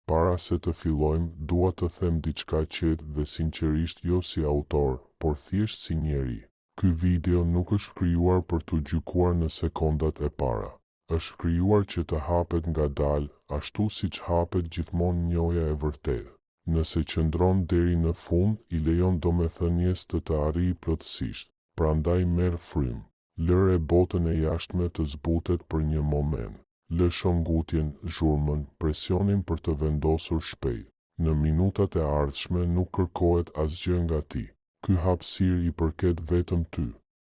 Para se të fillojmë, dua të them diçka qetë dhe sinqerisht jo si autor, por thjesht si njeri. Ky video nuk është krijuar për të gjykuar në sekondat e para. Është krijuar që të hapet ngadalë, ashtu siç hapet gjithmonë njoja e vërtetë. Nëse qëndron deri në fund, I lejon domethënies të arrijë plotësisht. Prandaj merr frymë. Lëre botën e jashtme të zbutet për një moment. Lë shëngutjen, zhurmën, presionin për të vendosur shpejt. Në minutat e ardhshme nuk kërkohet asgjë nga ti. Ky hapësirë I përket vetëm ty.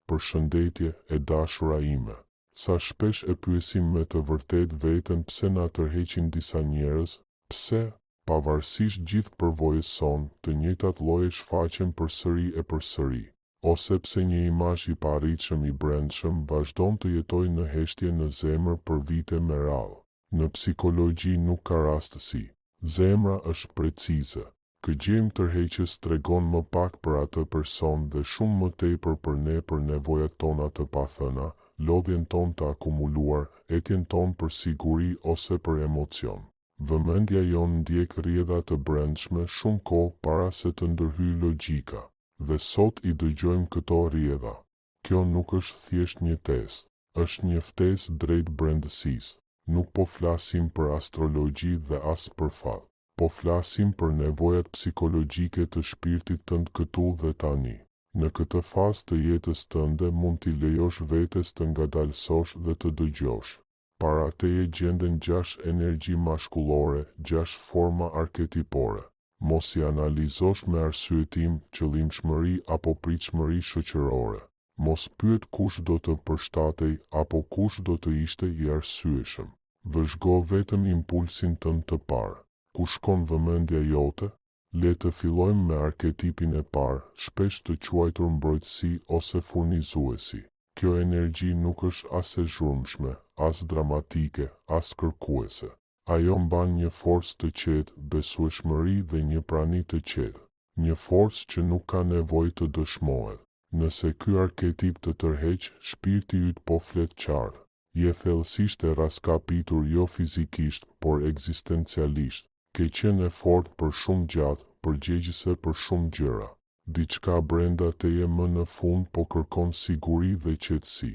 Përshëndetje e dashura ime. Sa shpesh e pyesim me të vërtet veten pse na tërheqin disa njerëz, pse, pavarësisht gjithë përvojës son, të njëjtat lloje shfaqen përsëri e përsëri. Ose pse një imazh I paarritshëm I brendshëm vazhdon të jetojë në heshtje në zemër për vite me radhë. Në psikologji nuk ka rastësi. Zemra është precize. Ky gjejm tërheqës tregon më pak për atë person dhe shumë më tepër për ne, për nevojat tona të pathëna, lodhjen tonë të akumuluar, etjen tonë për siguri ose për emocion. Vëmendja jonë ndjek rrjedha të brendshme shumë kohë para se të ndërhyjë logjika. Dhe sot I dëgjojmë këto rrjedha. Kjo nuk është thjesht një test, është një ftesë drejt brendësisë. Nuk po flasim për astrologji dhe as për fat. Po flasim për nevojat psikologjike të shpirtit tënd këtu dhe tani. Në këtë fazë të jetës tënde mund t'i lejosh vetes të ngadalësosh dhe të dëgjosh. Para teje gjenden 6 energji mashkullore, 6 forma arketipore. Mos I analizosh me arsyetim, qëllimshmëri apo pritshmëri shoqërore. Mos pyet kush do të përshtatej apo kush do të ishte I arsyeshëm. Vëzhgo vetëm impulsin tënd të parë. Ku shkon vëmendja jote? Le të fillojmë me arketipin e parë, shpesh të quajtur mbrojtësi ose furnizuesi. Kjo energji nuk është as e zhurmshme, as dramatike, as kërkuese. Ajo mban një forcë të qetë, besueshmëri dhe një prani të qetë. Një forcë që nuk ka nevojë të dëshmohet. Nëse ky arketip të tërheq, shpirti yt po flet qartë. Je thellësisht e raskapitur jo fizikisht, por ekzistencialisht. Ke qenë e fortë për shumë gjatë, përgjegjëse për shumë gjëra. Diçka brenda teje më në fund po kërkon siguri dhe qetësi.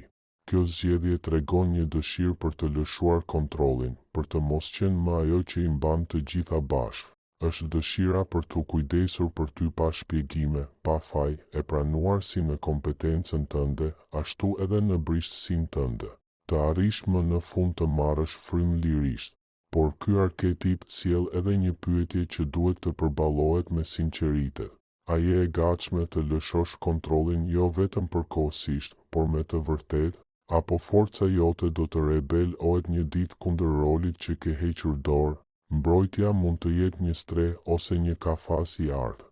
Kjo zgjedhje tregon një dëshirë për të lëshuar kontrollin, për të mos qenë më ajo që I mban të gjitha bashkë. Është dëshira për të kujdesur për ty pa shpjegime, pa faj, e pranuar si në kompetencën tënde, ashtu edhe në brishtësinë tënde. Të arrish më në fund të marrësh frymë lirisht, por ky arketip sjell edhe një pyetje që duhet të përballohet me sinqeritet. A je e gatshme të lëshosh kontrollin jo vetëm përkohësisht, por me të vërtetë? Apo forca jote do të rebelohet një ditë kundër rolit që ke hequr dorë? Mbrojtja mund të jetë një streh ose një kafas I ardhë.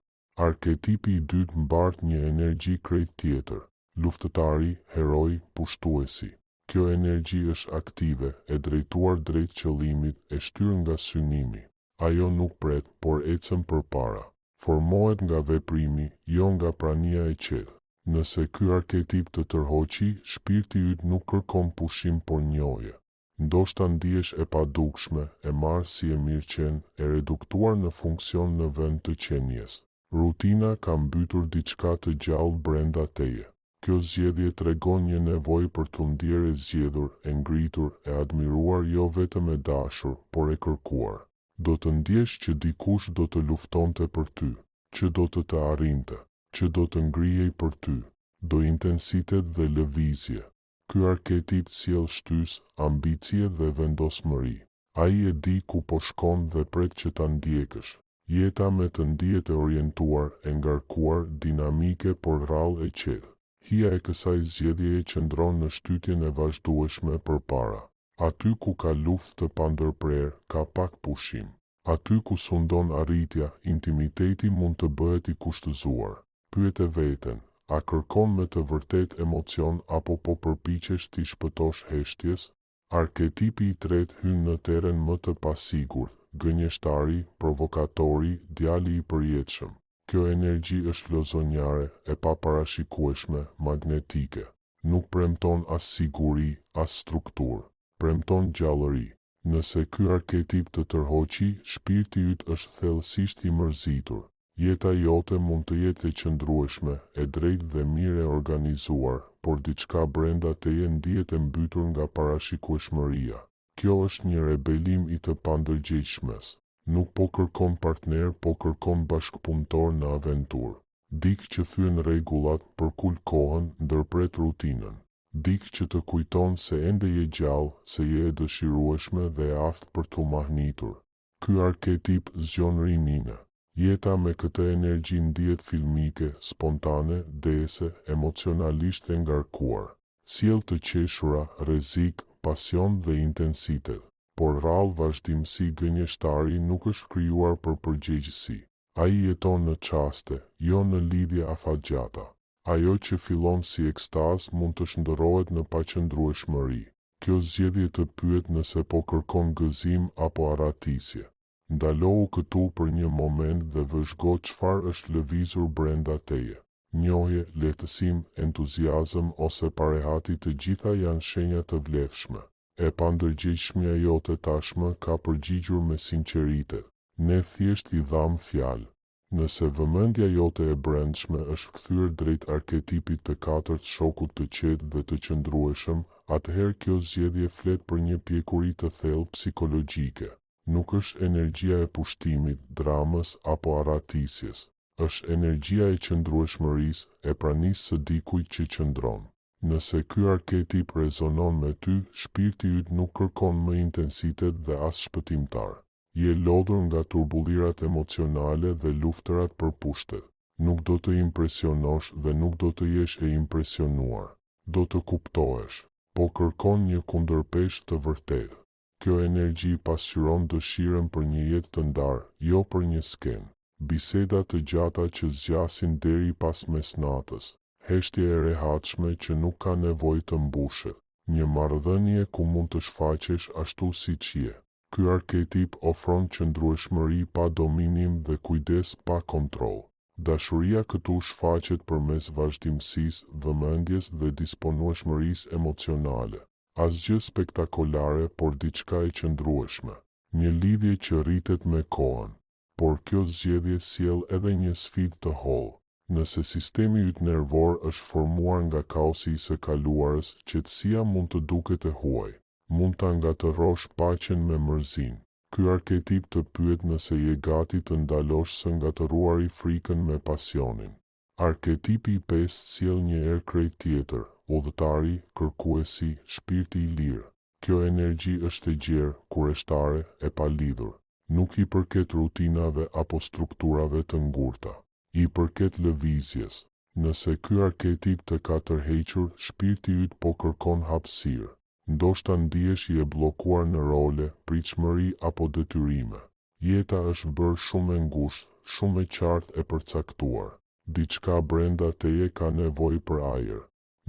Arketipi I dytë mbart një energji krejt tjetër. Luftëtari, heroi, pushtuesi. Kjo energji është aktive, e drejtuar drejt qëllimit, e shtyr nga synimi. Ajo nuk pret, por ecën përpara. Formohet nga veprimi, jo nga prania e qetë. Nëse ky arketip të tërhoqi, shpirti yt nuk kërkon pushim por njohje. Ndoshta ndihesh e padukshme, e marrë si e mirëqen, e reduktuar në funksion në vend të qenies. Rutina ka mbytur diçka të gjallë brenda teje. Kjo zgjedhje tregon një nevojë për të ndjerë e zgjedhur, e ngritur, e admiruar jo vetëm e dashur, por e kërkuar. Do të ndjesh që dikush do të luftonte për ty, që do të arrinte, që do të ngrihej për ty, do intensitet dhe lëvizje. Ky arketip sjell shtys, ambicie dhe vendosmëri. Ai e di ku po shkon dhe pret që ta ndjekësh. Jeta me të ndihet e orientuar, e ngarkuar, dinamike por rrallë e qetë. Hija e kësaj zgjedhjeje qëndron në shtytjen e vazhdueshme përpara. Aty ku ka luftë të pandërprer, ka pak pushim. Aty ku sundon arritja, intimiteti mund të bëhet I kushtëzuar. Pyet e veten, a kërkon me të vërtet emocion apo po përpiqesh t'i shpëtosh heshtjes? Arketipi I tretë hyn në terren më të pasigurt, gënjeshtari, provokatori, djali I përjetshëm. Kjo energji është lozonjare, e paparashikueshme, magnetike. Nuk premton as siguri, as strukturë. Premton gjallëri. Nëse ky arketip të tërhoqi, shpirti yt është thellësisht i mërzitur. Jeta jote mund të jetë e qëndrueshme, e drejtë dhe mirë e organizuar, por diçka brenda teje ndihet e mbytur nga parashikueshmëria. Kjo është një rebelim i të pandërgjegjshmes. Nuk po kërkon partner, po kërkon bashkëpunëtor në aventurë. Dikë që thyen rregullat, përkul kohën, ndërpret rutinën. Dikë që të kujton se ende je gjallë, se je e dëshirueshme dhe e aftë për t'u mahnitur. Ky arketip zgjon rininë. Jeta me këtë energji ndihet filmike, spontane, dese, emocionalisht e ngarkuar. Sjell të qeshura, rrezik, pasion dhe intensitet. Por rrallë vazhdimsi gënjeshtari nuk është krijuar për përgjegjësi. Ai jeton në çaste, jo në lidhje afatgjata. Ajo që fillon si ekstaz mund të shndërrohet në paqëndrueshmëri. Kjo zgjedhje të pyet nëse po kërkon gëzim apo arratisje. Ndalohu këtu për një moment dhe vëzhgo çfarë është lëvizur brenda teje. Njohje, lehtësim, entuziazëm ose parehati, të gjitha janë shenja të vlefshme. E pandërgjegjshmja jote tashmë ka përgjigjur me sinqeritet. Ne thjesht I dham fjalë. Nëse vëmendja jote e brendshme është kthyer drejt arketipit të katërt, shokut të qetë dhe të qëndrueshëm, atëherë kjo zgjedhje flet për një pjekuri të thellë psikologjike. Nuk është energjia e pushtimit, dramës apo arratisjes. Është energjia e qëndrueshmërisë, e pranisë së dikujt që qëndron. Nëse ky arketip rezonon me ty, shpirti yt nuk kërkon më intensitet dhe as shpëtimtar. Je lodhur nga turbullirat emocionale dhe luftërat për pushtet. Nuk do të impresionosh dhe nuk do të jesh e impresionuar. Do të kuptohesh, po kërkon një kundërpeshë të vërtetë. Kjo energji pasqyron dëshirën për një jetë të ndarë, jo për një skenë. Biseda të gjata që zgjasin deri pas mesnatës. Heshtje e rehatshme që nuk ka nevojë të mbushet. Një marrëdhënie ku mund të shfaqesh ashtu siç je. Ky arketip ofron qëndrueshmëri pa dominim dhe kujdes pa kontroll. Dashuria këtu shfaqet përmes vazhdimësisë, vëmendjes dhe disponueshmërisë emocionale. Asgjë spektakolare, por diçka e qëndrueshme. Një lidhje që rritet me kohën. Por kjo zgjedhje sjell edhe një sfidë të hollë. Nëse sistemi yt nervor është formuar nga kaosi I së kaluarës, qetësia mund të duket e huaj. Mund ta ngatërosh paqen me mërzin. Ky arketip të pyet nëse je gati të ndalosh së ngatëruari frikën me pasionin. Arketipi I 5 sjell një erë krejt tjetër, udhëtari, kërkuesi, shpirti I lirë. Kjo energji është e gjerë, kurioztare, e palidhur. Nuk I përket rutinave apo strukturave të ngurta. I përket lëvizjes. Nëse ky arketip të ka tërhequr, shpirti yt po kërkon hapësirë. Ndoshta ndihesh I e bllokuar në role, pritshmëri apo detyrime. Jeta është bërë shumë e ngushtë, shumë e qartë e përcaktuar. Diçka brenda teje ka nevojë për ajër.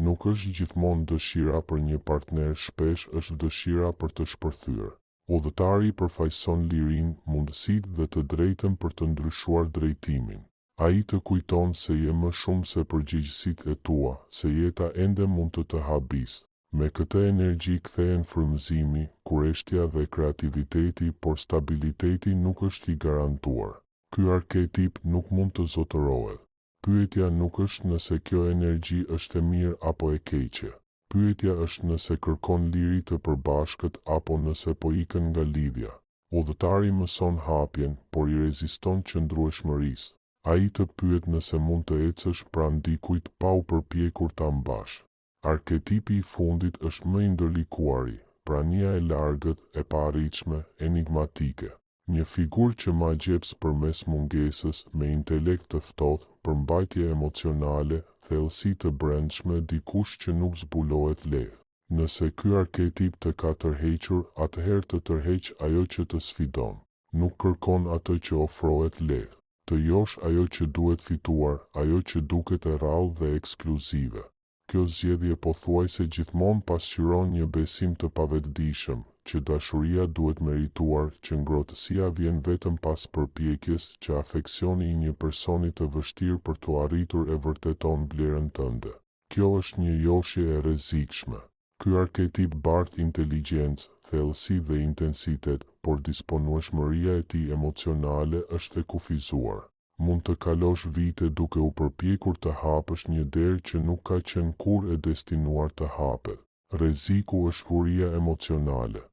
Nuk është gjithmonë dëshira për një partner, shpesh është dëshira për të shpërthyer. Udhëtari përfaqëson lirinë, mundësitë dhe të drejtën për të ndryshuar drejtimin. Ai të kujton se je më shumë se përgjegjësitë e tua, se jeta ende mund të habisë. Me këtë energji kthehen frymëzimi, kurreshtja dhe kreativiteti, por stabiliteti nuk është I garantuar. Ky arketip nuk mund të zotërohet. Pyetja nuk është nëse kjo energji është e mirë apo e keqe. Pyetja është nëse kërkon liri të përbashkët apo nëse po ikën nga lidhja. Udhëtari mëson hapjen, por I reziston qëndrueshmërisë. Ai të pyet nëse mund të ecësh pranë dikujt pa u përpjekur ta mbash. Arketipi I fundit është më I ndërlikuari, prania e largët, e paarritshme, enigmatike. Një figurë që ma gjeps përmes mungesës, me intelekt të ftohtë, përmbajtje emocionale, thellësi të brendshme, dikush që nuk zbulohet lehtë. Nëse ky arketip të ka tërhequr, atëherë të tërheq ajo që të sfidon. Nuk kërkon atë që ofrohet lehtë. Të josh ajo që duhet fituar, ajo që duket e rrallë dhe ekskluzive. Kjo zgjedhje pothuajse gjithmonë pasqyron një besim të pavetëdijshëm, që dashuria duhet merituar, që ngrohtësia vjen vetëm pas përpjekjes, që afeksioni I një personi të vështirë për t'u arritur e vërteton vlerën tënde. Kjo është një joshje e rrezikshme. ky arketip bart inteligjencë, thellësi dhe intensitet, por disponueshmëria e tij emocionale është e kufizuar. Mund të kalosh vite duke u përpjekur të hapësh një derë që nuk ka qenë kurrë e destinuar të hapet. Rreziku është huria emocionale.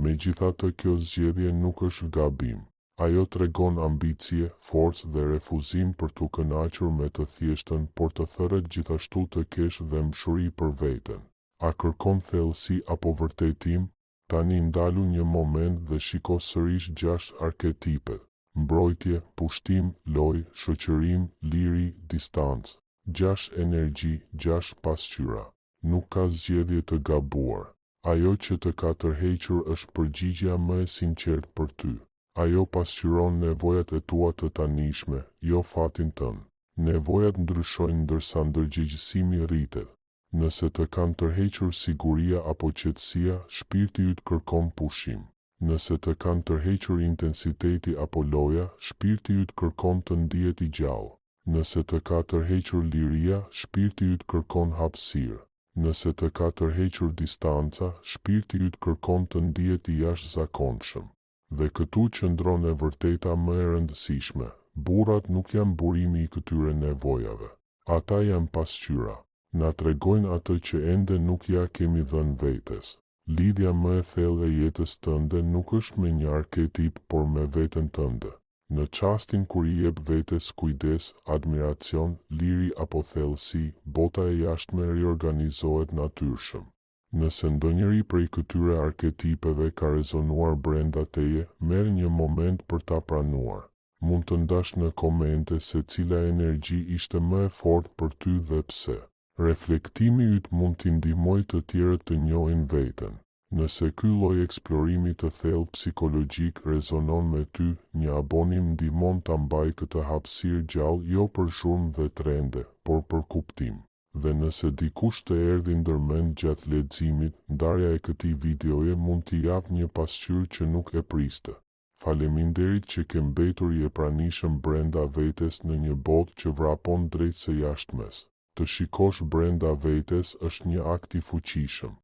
Megjithatë, kjo zgjedhje nuk është gabim. Ajo tregon ambicie, forcë dhe refuzim për t'u kënaqur me të thjeshtën, por të thërret gjithashtu të kesh dëmshuri për veten. A kërkon thellësi apo vërtetim? Tani ndalu një moment dhe shiko sërish 6 arketipet: mbrojtje, pushtim, lojë, shoqërim, liri, distancë. 6 energji, 6 pasqyra. Nuk ka zgjedhje të gabuar. Ajo që të ka tërhequr është përgjigjja më e sinqertë për ty. Ajo pasqyron nevojat e tua të tanishme, jo fatin tënd. Nevojat ndryshojnë ndërsa ndërgjegjësimi rritet. Nëse të kanë tërhequr siguria apo qetësia, shpirti yt kërkon pushim. Nëse të kanë tërhequr intensiteti apo loja, shpirti yt kërkon të ndihet i gjallë. Nëse të ka tërhequr liria, shpirti yt kërkon hapësirë. Nëse të ka tërhequr distanca, shpirti yt kërkon të ndihet i jashtëzakonshëm. Dhe këtu qëndron e vërteta më e rëndësishme. Burrat nuk janë burimi i këtyre nevojave. Ata janë pasqyra. Na tregojnë atë që ende nuk ja kemi dhënë vetes. Lidhja më e thellë e jetës tënde nuk është me një arketip, por me veten tënde. Në çastin kur i jep vetes kujdes, admiracion, liri apo thellësi, bota e jashtme riorganizohet natyrshëm. Nëse ndonjëri prej këtyre arketipeve ka rezonuar brenda teje, merr një moment për ta pranuar. Mund të ndash në komente se cila energji ishte më e fortë për ty dhe pse. Reflektimi yt mund t'i ndihmojë të tjerët të njohin veten. Nëse ky lloj eksplorimi të thellë psikologjik rezonon me ty, një abonim ndihmon ta mbaj këtë hapësirë gjallë jo për zhurmë dhe trende, por për kuptim. Dhe nëse dikush të erdhi ndërmend gjatë leximit, ndarja e këtij videoje mund t'i japë një pasqyrë që nuk e priste. Faleminderit që ke mbetur i pranishëm brenda vetes në një botë që vrapon drejt së jashtmes. Të shikosh brenda vetes është një akt i fuqishëm.